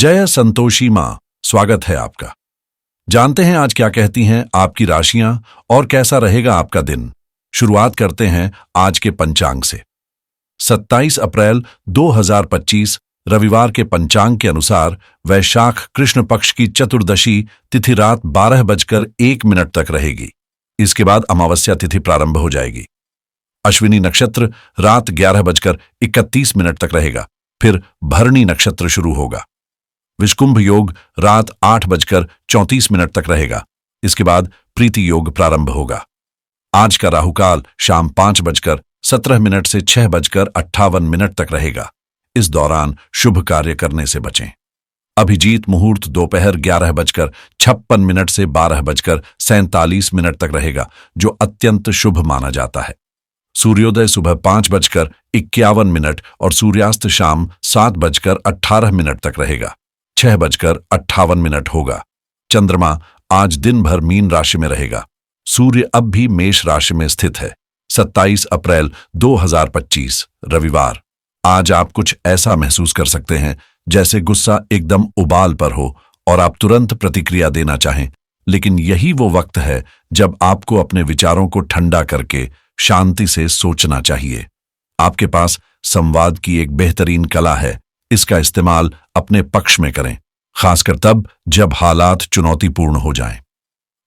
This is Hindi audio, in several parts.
जय संतोषी माँ, स्वागत है आपका। जानते हैं आज क्या कहती हैं आपकी राशियां और कैसा रहेगा आपका दिन। शुरुआत करते हैं आज के पंचांग से। 27 अप्रैल 2025 रविवार के पंचांग के अनुसार वैशाख कृष्ण पक्ष की चतुर्दशी तिथि रात 12:01 तक रहेगी। इसके बाद अमावस्या तिथि प्रारंभ हो जाएगी। अश्विनी नक्षत्र रात 11:31 तक रहेगा, फिर भरणी नक्षत्र शुरू होगा। विषकुंभ योग रात 8:34 तक रहेगा। इसके बाद प्रीति योग प्रारंभ होगा। आज का राहुकाल शाम 5:17 से 6:58 तक रहेगा। इस दौरान शुभ कार्य करने से बचें। अभिजीत मुहूर्त दोपहर 11:56 से 12:47 तक रहेगा, जो अत्यंत शुभ माना जाता है। सूर्योदय सुबह 5:51 और सूर्यास्त शाम 7:18 तक रहेगा। 6:58 होगा। चंद्रमा आज दिन भर मीन राशि में रहेगा। सूर्य अब भी मेष राशि में स्थित है। 27 अप्रैल 2025 रविवार। आज आप कुछ ऐसा महसूस कर सकते हैं जैसे गुस्सा एकदम उबाल पर हो और आप तुरंत प्रतिक्रिया देना चाहें, लेकिन यही वो वक्त है जब आपको अपने विचारों को ठंडा करके शांति से सोचना चाहिए। आपके पास संवाद की एक बेहतरीन कला है। इसका इस्तेमाल अपने पक्ष में करें, खासकर तब जब हालात चुनौतीपूर्ण हो जाएं।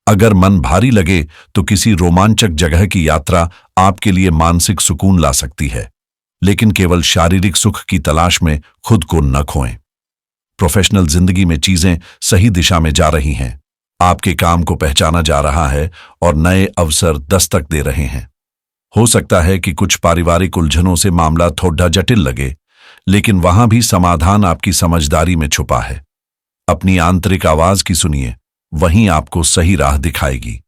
अगर मन भारी लगे तो किसी रोमांचक जगह की यात्रा आपके लिए मानसिक सुकून ला सकती है, लेकिन केवल शारीरिक सुख की तलाश में खुद को न खोएं। प्रोफेशनल जिंदगी में चीजें सही दिशा में जा रही हैं। आपके काम को पहचाना जा रहा है और नए अवसर दस्तक दे रहे हैं। हो सकता है कि कुछ पारिवारिक उलझनों से मामला थोड़ा जटिल लगे, लेकिन वहां भी समाधान आपकी समझदारी में छुपा है। अपनी आंतरिक आवाज की सुनिए, वहीं आपको सही राह दिखाएगी।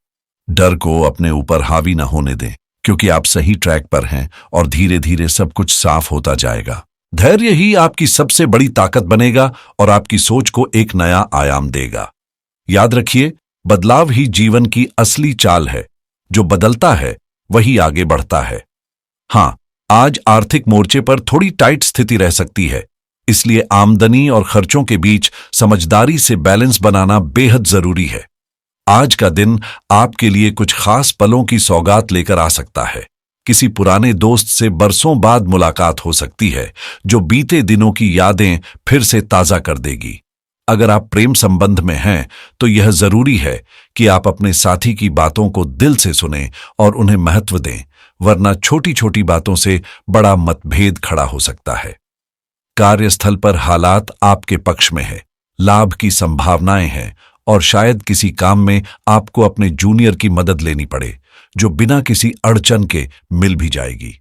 डर को अपने ऊपर हावी न होने दें, क्योंकि आप सही ट्रैक पर हैं और धीरे धीरे सब कुछ साफ होता जाएगा। धैर्य ही आपकी सबसे बड़ी ताकत बनेगा और आपकी सोच को एक नया आयाम देगा। याद रखिए, बदलाव ही जीवन की असली चाल है। जो बदलता है वही आगे बढ़ता है। हां, आज आर्थिक मोर्चे पर थोड़ी टाइट स्थिति रह सकती है, इसलिए आमदनी और खर्चों के बीच समझदारी से बैलेंस बनाना बेहद जरूरी है। आज का दिन आपके लिए कुछ खास पलों की सौगात लेकर आ सकता है। किसी पुराने दोस्त से बरसों बाद मुलाकात हो सकती है, जो बीते दिनों की यादें फिर से ताजा कर देगी। अगर आप प्रेम संबंध में हैं तो यह जरूरी है कि आप अपने साथी की बातों को दिल से सुनें और उन्हें महत्व दें, वरना छोटी छोटी बातों से बड़ा मतभेद खड़ा हो सकता है। कार्यस्थल पर हालात आपके पक्ष में है। लाभ की संभावनाएं हैं और शायद किसी काम में आपको अपने जूनियर की मदद लेनी पड़े, जो बिना किसी अड़चन के मिल भी जाएगी।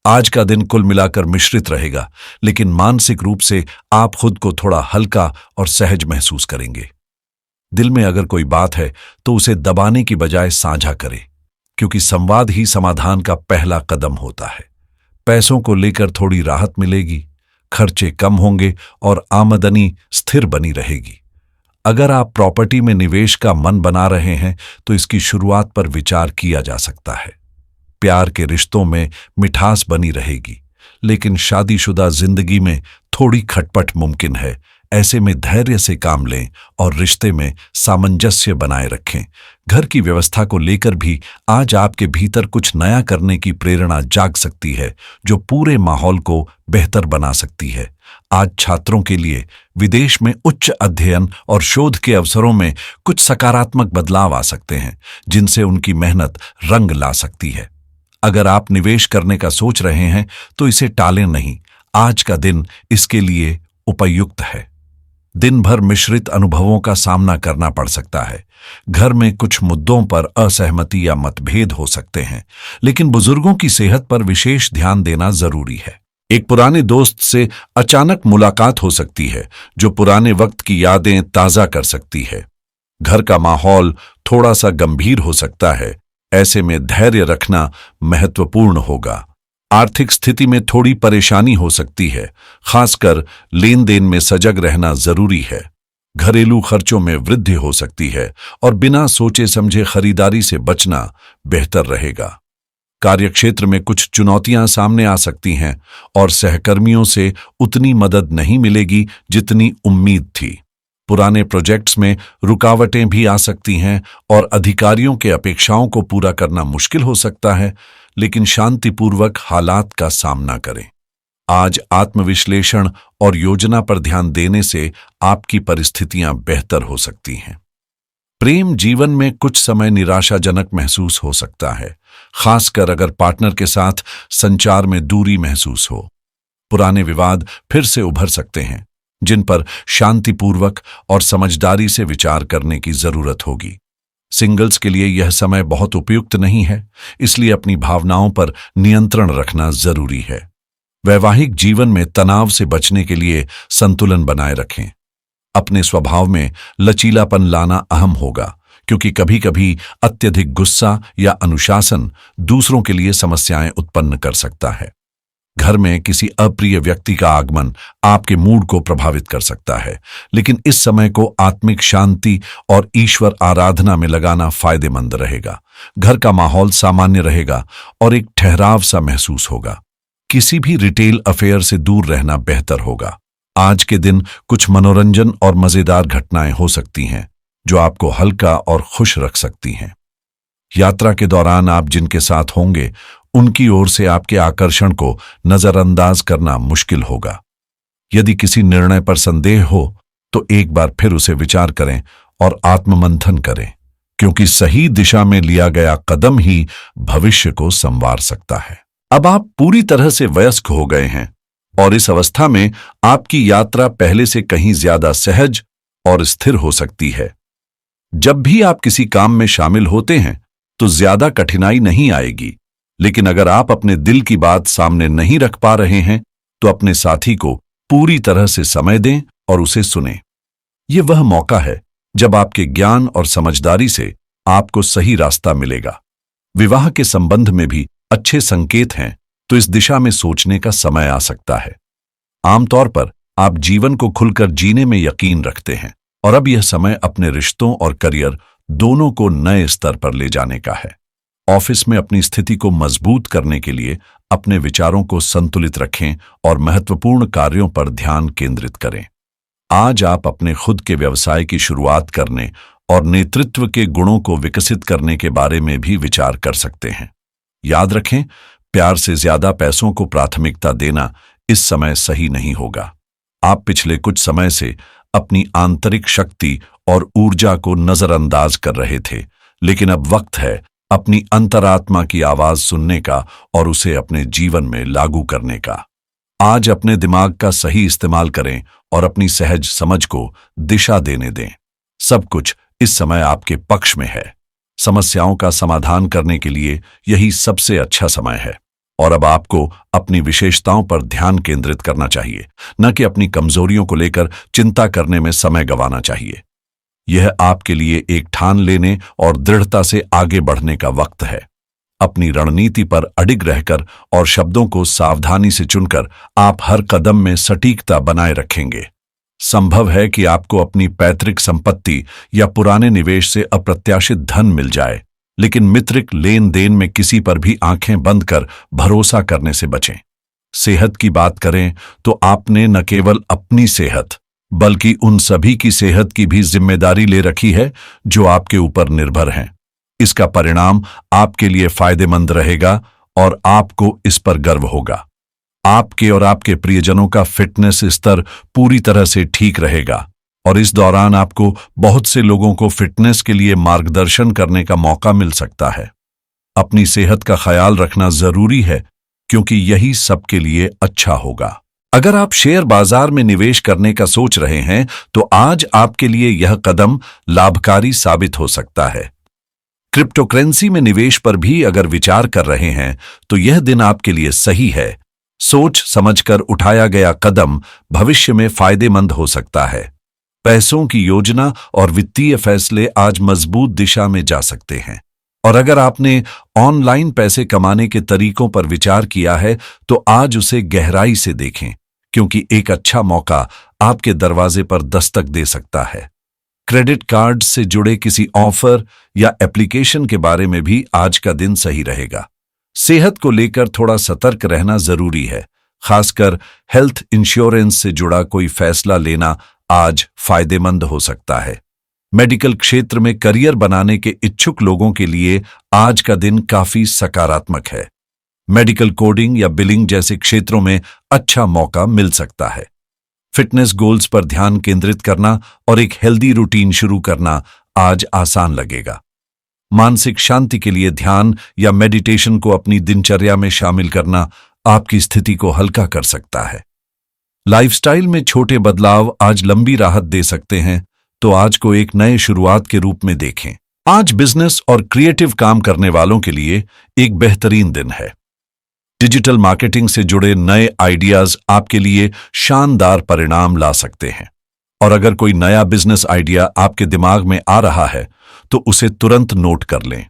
आज का दिन कुल मिलाकर मिश्रित रहेगा, लेकिन मानसिक रूप से आप खुद को थोड़ा हल्का और सहज महसूस करेंगे। दिल में अगर कोई बात है तो उसे दबाने की बजाय साझा करें, क्योंकि संवाद ही समाधान का पहला कदम होता है। पैसों को लेकर थोड़ी राहत मिलेगी, खर्चे कम होंगे और आमदनी स्थिर बनी रहेगी। अगर आप प्रॉपर्टी में निवेश का मन बना रहे हैं तो इसकी शुरुआत पर विचार किया जा सकता है। प्यार के रिश्तों में मिठास बनी रहेगी, लेकिन शादीशुदा जिंदगी में थोड़ी खटपट मुमकिन है। ऐसे में धैर्य से काम लें और रिश्ते में सामंजस्य बनाए रखें। घर की व्यवस्था को लेकर भी आज आपके भीतर कुछ नया करने की प्रेरणा जाग सकती है, जो पूरे माहौल को बेहतर बना सकती है। आज छात्रों के लिए विदेश में उच्च अध्ययन और शोध के अवसरों में कुछ सकारात्मक बदलाव आ सकते हैं, जिनसे उनकी मेहनत रंग ला सकती है। अगर आप निवेश करने का सोच रहे हैं तो इसे टालें नहीं। आज का दिन इसके लिए उपयुक्त है। दिन भर मिश्रित अनुभवों का सामना करना पड़ सकता है। घर में कुछ मुद्दों पर असहमति या मतभेद हो सकते हैं, लेकिन बुजुर्गों की सेहत पर विशेष ध्यान देना जरूरी है। एक पुराने दोस्त से अचानक मुलाकात हो सकती है, जो पुराने वक्त की यादें ताजा कर सकती है। घर का माहौल थोड़ा सा गंभीर हो सकता है। ऐसे में धैर्य रखना महत्वपूर्ण होगा। आर्थिक स्थिति में थोड़ी परेशानी हो सकती है, खासकर लेन देन में सजग रहना जरूरी है। घरेलू खर्चों में वृद्धि हो सकती है और बिना सोचे समझे खरीदारी से बचना बेहतर रहेगा। कार्यक्षेत्र में कुछ चुनौतियां सामने आ सकती हैं और सहकर्मियों से उतनी मदद नहीं मिलेगी जितनी उम्मीद थी। पुराने प्रोजेक्ट्स में रुकावटें भी आ सकती हैं और अधिकारियों के अपेक्षाओं को पूरा करना मुश्किल हो सकता है, लेकिन शांतिपूर्वक हालात का सामना करें। आज आत्मविश्लेषण और योजना पर ध्यान देने से आपकी परिस्थितियां बेहतर हो सकती हैं। प्रेम जीवन में कुछ समय निराशाजनक महसूस हो सकता है, खासकर अगर पार्टनर के साथ संचार में दूरी महसूस हो। पुराने विवाद फिर से उभर सकते हैं, जिन पर शांतिपूर्वक और समझदारी से विचार करने की जरूरत होगी। सिंगल्स के लिए यह समय बहुत उपयुक्त नहीं है, इसलिए अपनी भावनाओं पर नियंत्रण रखना जरूरी है। वैवाहिक जीवन में तनाव से बचने के लिए संतुलन बनाए रखें। अपने स्वभाव में लचीलापन लाना अहम होगा, क्योंकि कभी-कभी अत्यधिक गुस्सा या अनुशासन दूसरों के लिए समस्याएं उत्पन्न कर सकता है। घर में किसी अप्रिय व्यक्ति का आगमन आपके मूड को प्रभावित कर सकता है, लेकिन इस समय को आत्मिक शांति और ईश्वर आराधना में लगाना फायदेमंद रहेगा। घर का माहौल सामान्य रहेगा और एक ठहराव सा महसूस होगा। किसी भी रिटेल अफेयर से दूर रहना बेहतर होगा। आज के दिन कुछ मनोरंजन और मजेदार घटनाएं हो सकती हैं, जो आपको हल्का और खुश रख सकती हैं। यात्रा के दौरान आप जिनके साथ होंगे, उनकी ओर से आपके आकर्षण को नजरअंदाज करना मुश्किल होगा। यदि किसी निर्णय पर संदेह हो, तो एक बार फिर उसे विचार करें और आत्ममंथन करें, क्योंकि सही दिशा में लिया गया कदम ही भविष्य को संवार सकता है। अब आप पूरी तरह से वयस्क हो गए हैं और इस अवस्था में आपकी यात्रा पहले से कहीं ज्यादा सहज और स्थिर हो सकती है। जब भी आप किसी काम में शामिल होते हैं तो ज्यादा कठिनाई नहीं आएगी, लेकिन अगर आप अपने दिल की बात सामने नहीं रख पा रहे हैं तो अपने साथी को पूरी तरह से समय दें और उसे सुनें। यह वह मौका है जब आपके ज्ञान और समझदारी से आपको सही रास्ता मिलेगा। विवाह के संबंध में भी अच्छे संकेत हैं, तो इस दिशा में सोचने का समय आ सकता है। आमतौर पर आप जीवन को खुलकर जीने में यकीन रखते हैं और अब यह समय अपने रिश्तों और करियर दोनों को नए स्तर पर ले जाने का है। ऑफिस में अपनी स्थिति को मजबूत करने के लिए अपने विचारों को संतुलित रखें और महत्वपूर्ण कार्यों पर ध्यान केंद्रित करें। आज आप अपने खुद के व्यवसाय की शुरुआत करने और नेतृत्व के गुणों को विकसित करने के बारे में भी विचार कर सकते हैं। याद रखें, प्यार से ज्यादा पैसों को प्राथमिकता देना इस समय सही नहीं होगा। आप पिछले कुछ समय से अपनी आंतरिक शक्ति और ऊर्जा को नजरअंदाज कर रहे थे, लेकिन अब वक्त है अपनी अंतरात्मा की आवाज सुनने का और उसे अपने जीवन में लागू करने का। आज अपने दिमाग का सही इस्तेमाल करें और अपनी सहज समझ को दिशा देने दें। सब कुछ इस समय आपके पक्ष में है। समस्याओं का समाधान करने के लिए यही सबसे अच्छा समय है और अब आपको अपनी विशेषताओं पर ध्यान केंद्रित करना चाहिए, न कि अपनी कमजोरियों को लेकर चिंता करने में समय गंवाना चाहिए। यह आपके लिए एक ठान लेने और दृढ़ता से आगे बढ़ने का वक्त है। अपनी रणनीति पर अडिग रहकर और शब्दों को सावधानी से चुनकर आप हर कदम में सटीकता बनाए रखेंगे। संभव है कि आपको अपनी पैतृक संपत्ति या पुराने निवेश से अप्रत्याशित धन मिल जाए, लेकिन मित्रिक लेन देन में किसी पर भी आंखें बंद कर भरोसा करने से बचें। सेहत की बात करें तो आपने न केवल अपनी सेहत बल्कि उन सभी की सेहत की भी जिम्मेदारी ले रखी है जो आपके ऊपर निर्भर हैं। इसका परिणाम आपके लिए फायदेमंद रहेगा और आपको इस पर गर्व होगा। आपके और आपके प्रियजनों का फिटनेस स्तर पूरी तरह से ठीक रहेगा और इस दौरान आपको बहुत से लोगों को फिटनेस के लिए मार्गदर्शन करने का मौका मिल सकता है। अपनी सेहत का ख्याल रखना जरूरी है, क्योंकि यही सबके लिए अच्छा होगा। अगर आप शेयर बाजार में निवेश करने का सोच रहे हैं तो आज आपके लिए यह कदम लाभकारी साबित हो सकता है। क्रिप्टोकरेंसी में निवेश पर भी अगर विचार कर रहे हैं तो यह दिन आपके लिए सही है। सोच समझकर उठाया गया कदम भविष्य में फायदेमंद हो सकता है। पैसों की योजना और वित्तीय फैसले आज मजबूत दिशा में जा सकते हैं। और अगर आपने ऑनलाइन पैसे कमाने के तरीकों पर विचार किया है तो आज उसे गहराई से देखें, क्योंकि एक अच्छा मौका आपके दरवाजे पर दस्तक दे सकता है। क्रेडिट कार्ड से जुड़े किसी ऑफर या एप्लीकेशन के बारे में भी आज का दिन सही रहेगा। सेहत को लेकर थोड़ा सतर्क रहना जरूरी है। खासकर हेल्थ इंश्योरेंस से जुड़ा कोई फैसला लेना आज फायदेमंद हो सकता है। मेडिकल क्षेत्र में करियर बनाने के इच्छुक लोगों के लिए आज का दिन काफी सकारात्मक है। मेडिकल कोडिंग या बिलिंग जैसे क्षेत्रों में अच्छा मौका मिल सकता है। फिटनेस गोल्स पर ध्यान केंद्रित करना और एक हेल्दी रूटीन शुरू करना आज आसान लगेगा। मानसिक शांति के लिए ध्यान या मेडिटेशन को अपनी दिनचर्या में शामिल करना आपकी स्थिति को हल्का कर सकता है। लाइफस्टाइल में छोटे बदलाव आज लंबी राहत दे सकते हैं, तो आज को एक नए शुरुआत के रूप में देखें। आज बिजनेस और क्रिएटिव काम करने वालों के लिए एक बेहतरीन दिन है। डिजिटल मार्केटिंग से जुड़े नए आइडियाज आपके लिए शानदार परिणाम ला सकते हैं। और अगर कोई नया बिजनेस आइडिया आपके दिमाग में आ रहा है तो उसे तुरंत नोट कर लें।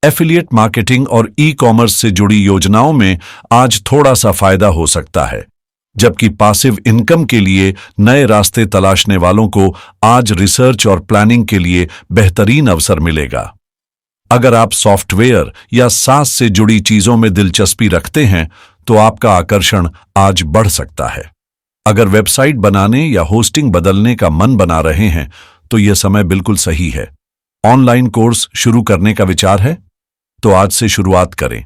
एफिलिएट मार्केटिंग और ई-कॉमर्स से जुड़ी योजनाओं में आज थोड़ा सा फायदा हो सकता है, जबकि पासिव इनकम के लिए नए रास्ते तलाशने वालों को आज रिसर्च और प्लानिंग के लिए बेहतरीन अवसर मिलेगा। अगर आप सॉफ्टवेयर या सास से जुड़ी चीजों में दिलचस्पी रखते हैं तो आपका आकर्षण आज बढ़ सकता है। अगर वेबसाइट बनाने या होस्टिंग बदलने का मन बना रहे हैं तो यह समय बिल्कुल सही है। ऑनलाइन कोर्स शुरू करने का विचार है तो आज से शुरुआत करें।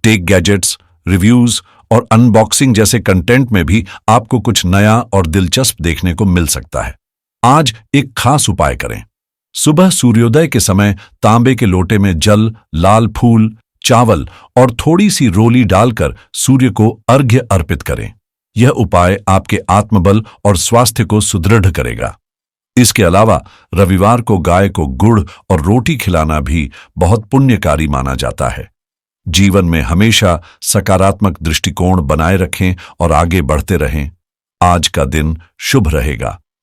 टेक गैजेट्स, रिव्यूज और अनबॉक्सिंग जैसे कंटेंट में भी आपको कुछ नया और दिलचस्प देखने को मिल सकता है। आज एक खास उपाय करें। सुबह सूर्योदय के समय तांबे के लोटे में जल, लाल फूल, चावल और थोड़ी सी रोली डालकर सूर्य को अर्घ्य अर्पित करें। यह उपाय आपके आत्मबल और स्वास्थ्य को सुदृढ़ करेगा। इसके अलावा रविवार को गाय को गुड़ और रोटी खिलाना भी बहुत पुण्यकारी माना जाता है। जीवन में हमेशा सकारात्मक दृष्टिकोण बनाए रखें और आगे बढ़ते रहें। आज का दिन शुभ रहेगा।